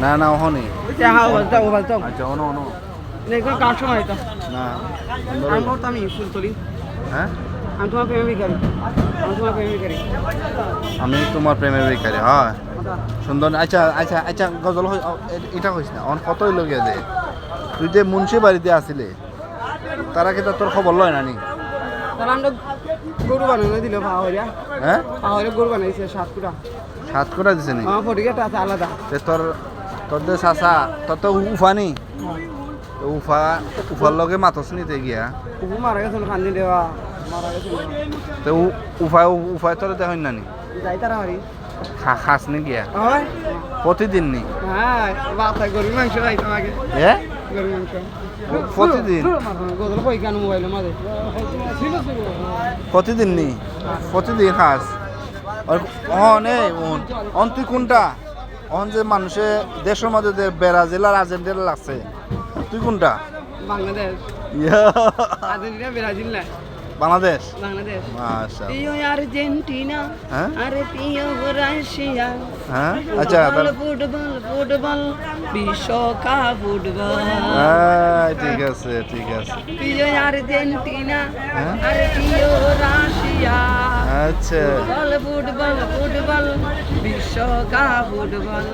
না না ওহনি হ্যাঁ বলতাম বলতাম আচ্ছা ono ono দেখো কার সময় এটা না আমি ফুল তুলি হ্যাঁ আমি তোমার প্রেমে ভিখারি আমি তোমার প্রেমের ভিখারি হ্যাঁ সুন্দর আচ্ছা আচ্ছা আচ্ছা গজল এটা হইস না অন কতই লগে দে তুই যে মুন্সি বাড়িতে আসিলে তারা কি তোর খবর লয় নানি তাহলে আমরা গরু বানানো দিল পাহাড়িয়া হ্যাঁ পাহাড়ে গরু বানাইছে 7 কুটা 7 কোটা দিছে নি আমার ফটিকেটা আছে আলাদা তোর তোর যে চাচা তোর তো উফানি উফার লগে মাতস নিতে গিয়া কুকু মারা গেছিল খান্দি দেওয়া মারা গেছিল তো উফায় তোর দেখেন নানি যাই তারা হারি খাস নি গিয়া হয় প্রতিদিন নি হ্যাঁ বাতা গরুর মাংস খাইতাম আগে হ্যাঁ গরুর মাংস প্রতিদিন গদল কই কেন মোবাইলের মাঝে প্রতিদিন নি প্রতিদিন খাস অন অন তুই কোনটা অন যে মানুষে দেশের মধ্যে যে ব্রাজিল আর আর্জেন্টিনা লাগছে তুই কোনটা বাংলাদেশ আর্জেন্টিনা ব্রাজিল না বাংলাদেশ বাংলাদেশ মাশাআল্লাহ প্রিয় আর্জেন্টিনা হ্যাঁ আরে প্রিয় রাশিয়া হ্যাঁ আচ্ছা ফুটবল ফুটবল বিশ্বকাপ ফুটবল ঠিক আছে ঠিক আছে প্রিয় আর্জেন্টিনা আরে প্রিয় রাশিয়া আচ্ছা ফুটবল ফুটবল ফুটবল বিশ্বকাপ ফুটবল